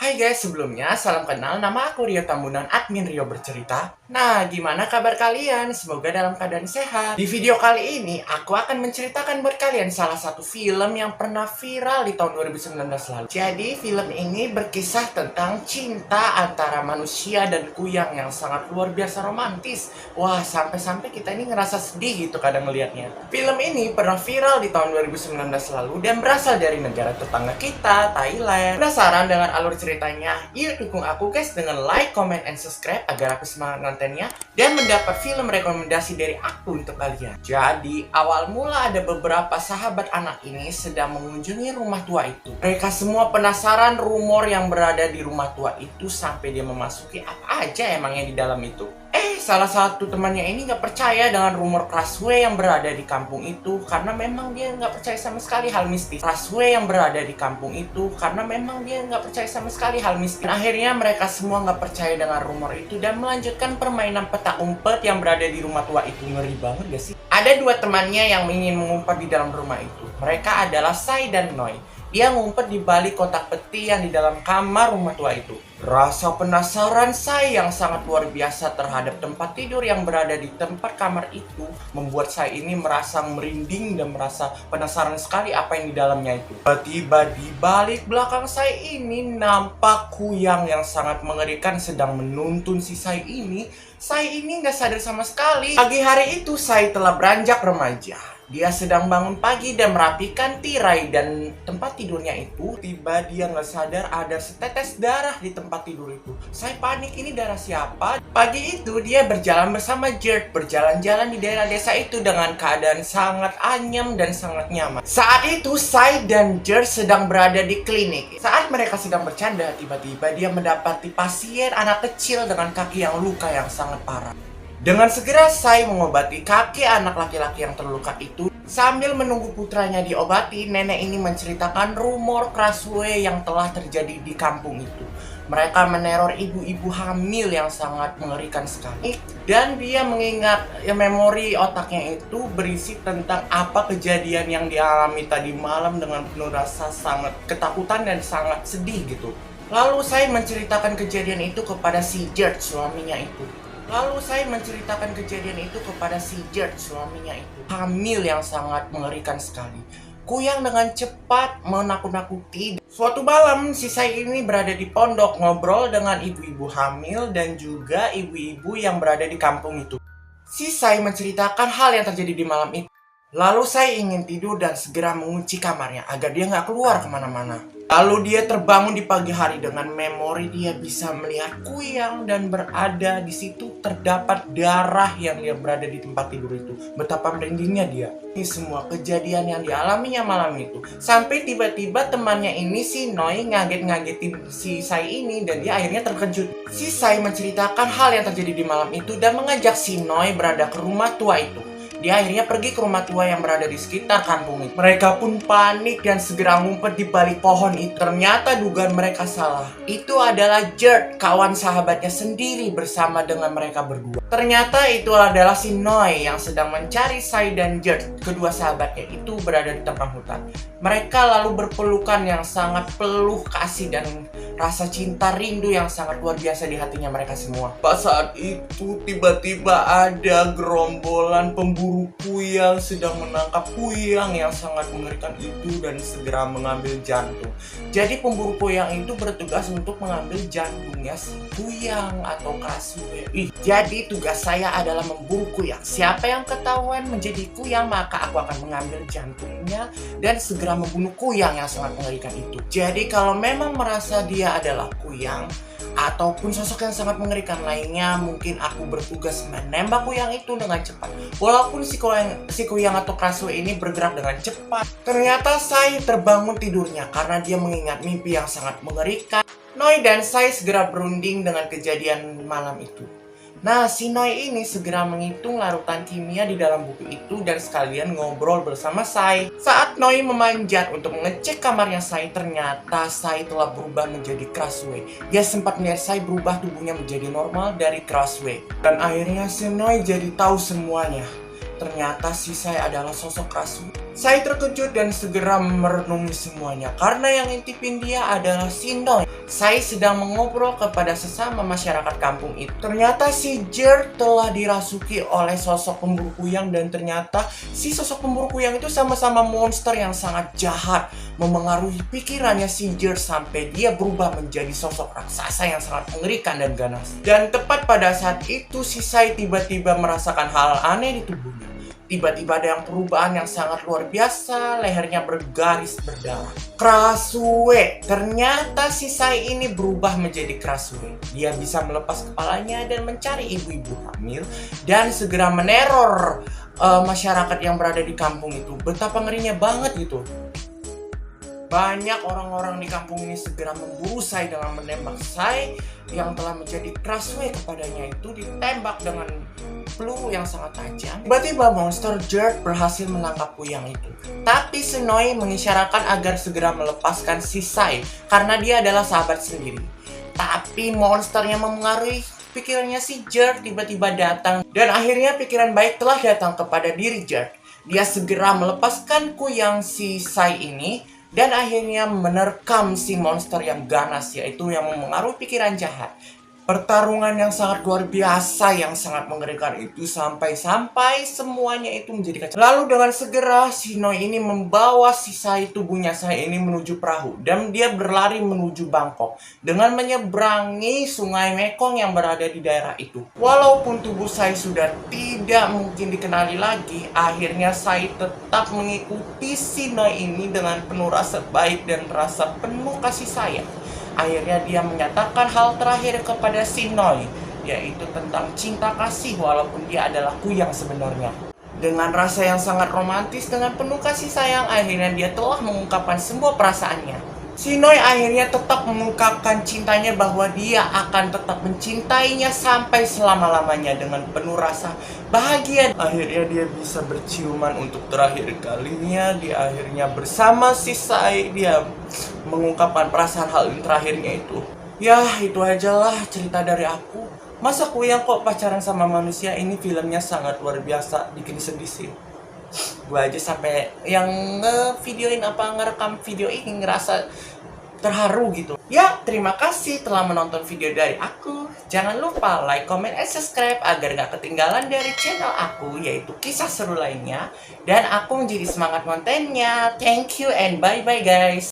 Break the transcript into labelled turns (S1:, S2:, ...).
S1: Hai guys, sebelumnya salam kenal, nama aku Rio Tambunan, admin Rio Bercerita. Nah, gimana kabar kalian? Semoga dalam keadaan sehat. Di video kali ini, aku akan menceritakan buat kalian salah satu film yang pernah viral di tahun 2019 lalu. Jadi, film ini berkisah tentang cinta antara manusia dan kuyang yang sangat luar biasa romantis. Wah, sampai-sampai kita ini ngerasa sedih gitu kadang ngelihatnya. Film ini pernah viral di tahun 2019 lalu dan berasal dari negara tetangga kita, Thailand. Penasaran dengan alur ceritanya? Yuk dukung aku guys dengan like, comment, and subscribe agar aku semangat nontonnya dan mendapat film rekomendasi dari aku untuk kalian. Jadi awal mula ada beberapa sahabat anak ini sedang mengunjungi rumah tua itu. Mereka semua penasaran rumor yang berada di rumah tua itu sampai dia memasuki apa aja emangnya di dalam itu. Salah satu temannya ini nggak percaya dengan rumor Kraswe yang berada di kampung itu karena memang dia nggak percaya sama sekali hal mistis. Kraswe yang berada di kampung itu karena memang dia nggak percaya sama sekali hal mistis. Dan akhirnya mereka semua nggak percaya dengan rumor itu dan melanjutkan permainan petak umpet yang berada di rumah tua itu. Ngeri banget gak sih? Ada dua temannya yang ingin mengumpet di dalam rumah itu. Mereka adalah Sai dan Noi. Dia ngumpet di balik kotak peti yang di dalam kamar rumah tua itu. Rasa penasaran Sai yang sangat luar biasa terhadap tempat tidur yang berada di tempat kamar itu membuat Sai ini merasa merinding dan merasa penasaran sekali apa yang di dalamnya itu. Tiba-tiba di balik belakang Sai ini nampak kuyang yang sangat mengerikan sedang menuntun si Sai ini. Sai ini nggak sadar sama sekali. Pagi hari itu Sai telah beranjak remaja. Dia sedang bangun pagi dan merapikan tirai dan tempat tidurnya itu. Tiba dia nggak sadar ada setetes darah di tempat tidur itu. Saya panik, ini darah siapa? Pagi itu dia berjalan bersama Gert, berjalan-jalan di daerah desa itu dengan keadaan sangat anyem dan sangat nyaman. Saat itu Sai dan Gert sedang berada di klinik. Saat mereka sedang bercanda, tiba-tiba dia mendapati pasien anak kecil dengan kaki yang luka yang sangat parah. Dengan segera Sai mengobati kaki anak laki-laki yang terluka itu. Sambil menunggu putranya diobati, nenek ini menceritakan rumor Kraswe yang telah terjadi di kampung itu. Mereka meneror ibu-ibu hamil yang sangat mengerikan sekali. Dan dia mengingat memori otaknya itu berisi tentang apa kejadian yang dialami tadi malam dengan penuh rasa sangat ketakutan dan sangat sedih gitu. Lalu Sai menceritakan kejadian itu kepada si Gert, suaminya itu. Suaminya itu hamil yang sangat mengerikan sekali. Kuyang dengan cepat menakut-nakuti. Suatu malam si Sai ini berada di pondok ngobrol dengan ibu-ibu hamil dan juga ibu-ibu yang berada di kampung itu. Si Sai menceritakan hal yang terjadi di malam itu. Lalu Sai ingin tidur dan segera mengunci kamarnya agar dia nggak keluar kemana-mana. Lalu dia terbangun di pagi hari dengan memori dia bisa melihat kuyang dan berada di situ terdapat darah yang dia berada di tempat tidur itu. Betapa merindingnya dia. Ini semua kejadian yang dialaminya malam itu. Sampai tiba-tiba temannya ini si Noi ngaget-ngagetin si Sai ini dan dia akhirnya terkejut. Si Sai menceritakan hal yang terjadi di malam itu dan mengajak si Noi berada ke rumah tua itu. Dia akhirnya pergi ke rumah tua yang berada di sekitar kampung itu. Mereka pun panik dan segera ngumpet di balik pohon itu. Ternyata dugaan mereka salah. Itu adalah Gert, kawan sahabatnya sendiri bersama dengan mereka berdua. Ternyata itu adalah si Noi yang sedang mencari Sai dan Gert. Kedua sahabatnya itu berada di tengah hutan. Mereka lalu berpelukan yang sangat penuh kasih dan rasa cinta rindu yang sangat luar biasa di hatinya mereka semua. Pas saat itu tiba-tiba ada gerombolan pemburu kuyang sedang menangkap kuyang yang sangat mengerikan itu dan segera mengambil jantung. Jadi pemburu kuyang itu bertugas untuk mengambil jantungnya si kuyang atau Kraswe. Jadi tugas saya adalah memburu kuyang. Siapa yang ketahuan menjadi kuyang maka aku akan mengambil jantungnya dan segera membunuh kuyang yang sangat mengerikan itu. Jadi kalau memang merasa dia adalah kuyang ataupun sosok yang sangat mengerikan lainnya, mungkin aku bertugas menembak kuyang itu dengan cepat. Walaupun si kuyang atau Kraswe ini bergerak dengan cepat. Ternyata Sai terbangun tidurnya karena dia mengingat mimpi yang sangat mengerikan. Noi dan Sai segera berunding dengan kejadian malam itu. Nah, si Noi ini segera menghitung larutan kimia di dalam buku itu dan sekalian ngobrol bersama Sai. Saat Noi memanjat untuk mengecek kamarnya Sai, ternyata Sai telah berubah menjadi Kraswe. Dia sempat melihat Sai berubah tubuhnya menjadi normal dari Kraswe. Dan akhirnya si Noi jadi tahu semuanya. Ternyata si Sai adalah sosok Kraswe. Sai terkejut dan segera merenungi semuanya karena yang ngintipin dia adalah si Noi. Sai sedang mengobrol kepada sesama masyarakat kampung itu. Ternyata si Gert telah dirasuki oleh sosok pemburu kuyang, dan ternyata si sosok pemburu kuyang itu sama-sama monster yang sangat jahat, memengaruhi pikirannya si Gert sampai dia berubah menjadi sosok raksasa yang sangat mengerikan dan ganas. Dan tepat pada saat itu si Sai tiba-tiba merasakan hal aneh di tubuhnya. Tiba-tiba ada yang perubahan yang sangat luar biasa, lehernya bergaris berdarah. Krasue. Ternyata si Sai ini berubah menjadi Krasue. Dia bisa melepas kepalanya dan mencari ibu-ibu hamil dan segera meneror masyarakat yang berada di kampung itu. Betapa ngerinya banget gitu. Banyak orang-orang di kampung ini segera memburu Sai dengan menembak. Sai yang telah menjadi Krasue kepadanya itu ditembak dengan peluru yang sangat tajam. Tiba-tiba monster Gert berhasil menangkap kuyang itu. Tapi Senoi mengisyaratkan agar segera melepaskan si Sai karena dia adalah sahabat sendiri. Tapi monsternya memengaruhi pikirannya si Gert tiba-tiba datang, dan akhirnya pikiran baik telah datang kepada diri Gert. Dia segera melepaskan kuyang si Sai ini dan akhirnya menerkam si monster yang ganas, yaitu yang memengaruhi pikiran jahat. Pertarungan yang sangat luar biasa yang sangat mengerikan itu sampai semuanya itu menjadi kacau. Lalu dengan segera Sinoi ini membawa si Sai, tubuhnya Sai ini menuju perahu, dan dia berlari menuju Bangkok dengan menyeberangi sungai Mekong yang berada di daerah itu. Walaupun tubuh Sai sudah tidak mungkin dikenali lagi, akhirnya Sai tetap mengikuti Sinoi ini dengan penuh rasa baik dan rasa penuh kasih sayang. Akhirnya dia menyatakan hal terakhir kepada Sinoi, yaitu tentang cinta kasih walaupun dia adalah kuyang sebenarnya. Dengan rasa yang sangat romantis, dengan penuh kasih sayang, akhirnya dia telah mengungkapkan semua perasaannya. Sinoi akhirnya tetap mengungkapkan cintanya bahwa dia akan tetap mencintainya sampai selama-lamanya dengan penuh rasa bahagia. Akhirnya dia bisa berciuman untuk terakhir kalinya. Dia akhirnya bersama si Sai, dia mengungkapkan perasaan hal yang terakhirnya itu. Ya, itu ajalah cerita dari aku. Masa kuyang kok pacaran sama manusia? Ini filmnya sangat luar biasa, bikin sedih sih. Gue aja sampai yang ngerekam video ini ngerasa terharu gitu. Ya, terima kasih telah menonton video dari aku. Jangan lupa like, comment, and subscribe agar gak ketinggalan dari channel aku, yaitu kisah seru lainnya, dan aku menjadi semangat kontennya. Thank you and bye-bye guys.